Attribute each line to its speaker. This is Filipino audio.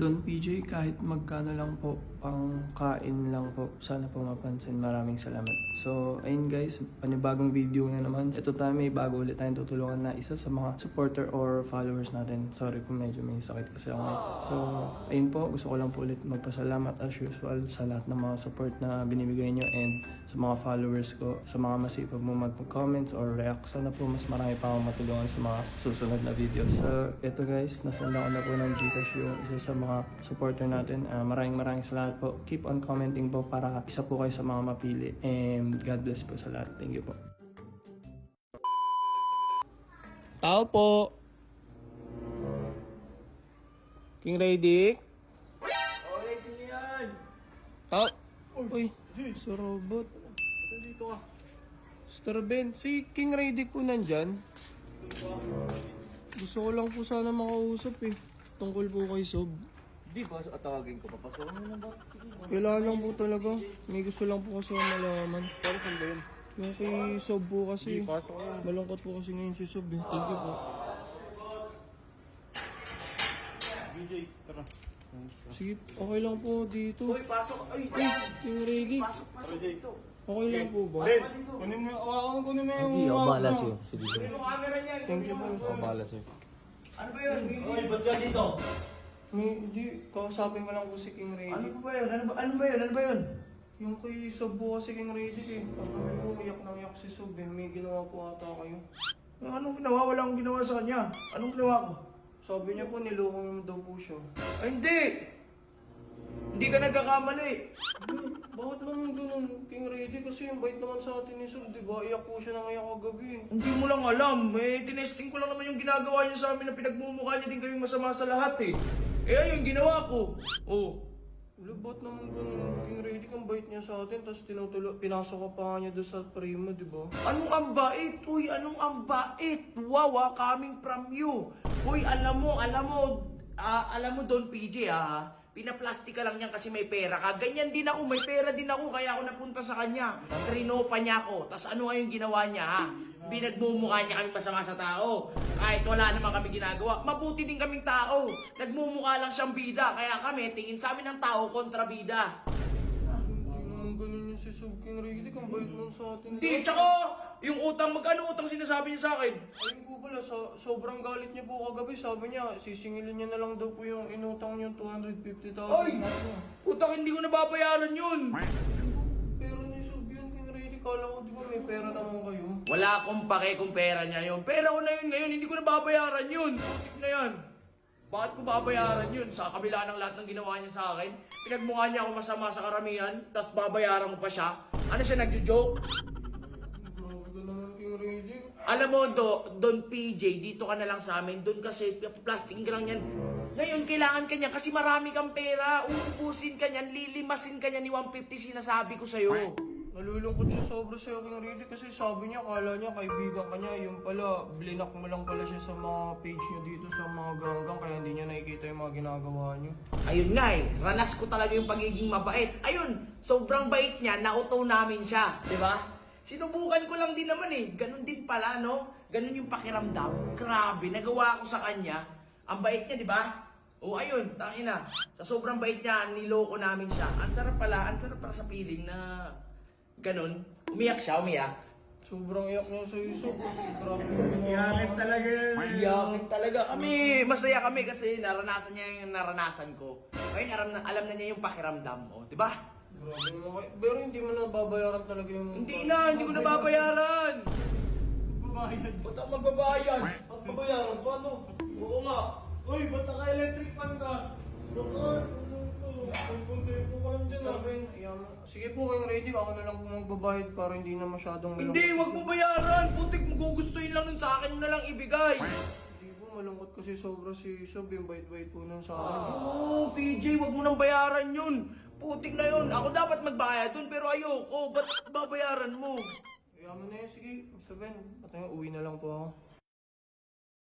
Speaker 1: Don PJ, kahit magkano lang po, pang kain lang po, sana po mapansin. Maraming salamat. So, ayun guys, panibagong video na naman. Ito tayo, may bago ulit tayong tutulungan na isa sa mga supporter or followers natin. Sorry kung medyo may sakit kasi ako ngayon. So, ayun po, gusto ko lang po ulit magpasalamat as usual sa lahat ng mga support na binibigay nyo and sa mga followers ko, sa mga masipag mo mag-comments or react. Sana po mas marami pa akong matulungan sa mga susunod na videos. So, ito guys, nasanda ko na po ng Gcash yung isa sa mga supporter natin. Maraming salamat po. Keep on commenting po para isa po kayo sa mga mapili. And God bless po sa lahat. Thank you po. Tao po. King Radic.
Speaker 2: Okay, sino yan?
Speaker 1: Tao. Uy, sa robot.
Speaker 2: Dito ka.
Speaker 1: Star Ben, si King Radic po nandyan. Gusto ko lang po sana makausap eh. Tungkol po kay Sob.
Speaker 2: Di ba, tawagin ko, papasok mo na ba?
Speaker 1: Kailangan lang po talaga. May gusto lang po kasi akong malaman.
Speaker 2: Para saan ba yun?
Speaker 1: Yung kay Sob po kasi.
Speaker 2: Di, pasok yan.
Speaker 1: Malungkot po kasi ngayon si Sob eh. Thank you po.
Speaker 2: BJ, tara.
Speaker 1: Sige, okay lang po dito.
Speaker 2: Uy, pasok! Ay!
Speaker 1: King Radic,
Speaker 2: Pasok dito.
Speaker 1: okay lang po ba?
Speaker 2: Ben, kunin mo, kunin mo yung...
Speaker 3: Hindi, ako bahala sa'yo. Sige.
Speaker 2: Kunin mo camera niyan.
Speaker 1: Thank you po.
Speaker 3: Ako bahala sa'yo.
Speaker 2: Ano ba yun? Uy, ba't ka dito?
Speaker 1: Hindi, kausapin mo lang po si King
Speaker 2: Ano
Speaker 1: Radic.
Speaker 2: ba yun? Ano ba yun?
Speaker 1: Yung kay Sob po kasi King Radic eh. Sabi po, iyak na iyak si Sob eh. May ginawa po ata kayo.
Speaker 2: Anong ginawa? Wala akong ginawa sa kanya. Anong ginawa ko?
Speaker 1: Sabi niya po, niloko mo daw po siya.
Speaker 2: Ay, hindi! Hindi ka nagkakamali.
Speaker 1: Bakit naman ganun, King Radic? Kasi yung bait naman sa atin ni Sob, di ba? Iyak po siya na ngayon kagabi.
Speaker 2: Hindi mo lang alam. Tinesting ko lang naman yung ginagawa niya sa amin na pinagmumukha niya din kaming masama sa lahat eh. Ayun, ginawa ko. Oh.
Speaker 1: Wala, ba't naman ganun, King Radic? Ang bait niya sa atin, tapos pinasok ka pa niya doon sa primo, di ba?
Speaker 2: Anong ang bait? Uy, anong ang bait? Wow, coming from you. Uy, alam mo, Don PJ pinaplastic ka lang niyan kasi may pera ka. Ganyan din ako, may pera din ako, kaya ako napunta sa kanya. Trinopa niya ako. Tapos ano nga yung ginawa niya, ha? Binagmumukha niya kami masama sa tao. Kahit wala naman kami ginagawa. Mabuti din kaming tao. Nagmumukha lang siyang bida. Kaya kami, tingin sa amin ng tao kontra bida.
Speaker 1: Hindi naman ganun yung si Sob, King Radic. Ang bait naman sa atin.
Speaker 2: Hindi, tsaka yung utang, magkano utang sinasabi niya sa akin?
Speaker 1: Ayun po pala, sobrang galit niya po kagabi. Sabi niya, sisingilin niya na lang daw po yung inutang niyong 250,000.
Speaker 2: Ay! Utang hindi ko nababayaran yun!
Speaker 1: Pero ni Sob yun, King Radic. Kala ko, di ba may pera naman kayo?
Speaker 2: Wala akong pake kung pera niya yun. Pera ko na yun ngayon, hindi ko nababayaran yun. Putik na yan. Bakit ko babayaran yun? Sa kabila ng lahat ng ginawa niya sa akin, pinagmukha niya ako masama sa karamihan, tapos babayaran ko pa siya. Ano siya, nagjo-joke?
Speaker 1: Grabe ka naman, King Radic.
Speaker 2: Alam mo, Don PJ, dito ka na lang sa amin. Doon kasi, plastikin ka lang yan. Ngayon, kailangan ka niya kasi marami kang pera. Uubusin ka niyan, lilimasin ka niyan ni 150 sinasabi ko sa'yo.
Speaker 1: Nalulungkot siya sobra sa'yo, King Radic, kasi sabi niya, kala niya kaibigan ka niya. Yung pala, blinak mo lang pala siya sa mga page niyo dito sa mga ganggang, kaya hindi niya nakikita yung mga ginagawa niyo.
Speaker 2: Ayun nga ranas ko talaga yung pagiging mabait. Ayun, sobrang bait niya, nauto namin siya, di ba? Sinubukan ko lang din naman ganun din pala, no? Ganun yung pakiramdam. Grabe, nagawa ko sa kanya. Ang bait niya, di ba? O ayun, tangina. Sa sobrang bait niya, niloko namin siya. Ang sarap pala sa feeling na ganun. Umiyak siya, umiyak.
Speaker 1: Sobrang iyak niya sa Sob kasi grabe
Speaker 2: Iyakit talaga yan. Iyakit talaga kami. Masaya kami kasi naranasan niya yung naranasan ko. Ngayon, alam na niya yung pakiramdam. O, di ba?
Speaker 1: Grabe naman kayo. Pero hindi mo na babayaran talaga yung...
Speaker 2: Hindi ko nababayaran.
Speaker 1: Babayad.
Speaker 2: Ba't ako magbabayad?
Speaker 1: At babayaran? Paano?
Speaker 2: Oo nga.
Speaker 1: Uy, ba't naka-electric fan ka? Bakit? Ang konsepo ka lang dyan. Sige po, King Radic, ako na lang po magbabayad para hindi na masyadong malungkot.
Speaker 2: Hindi, wag mo bayaran. Putik, magugustuhin lang nun sa akin na lang ibigay.
Speaker 1: Hindi po, malungkot kasi sobra si Sob, yung bait-bait po nun sa akin.
Speaker 2: Oo, PJ, wag mo nang bayaran yun. Putik na yun. Ako dapat magbayad dun, pero ayoko. Ba't babayaran mo?
Speaker 1: Kaya mo na yun, sige. Sabihin, uwi na lang po ako.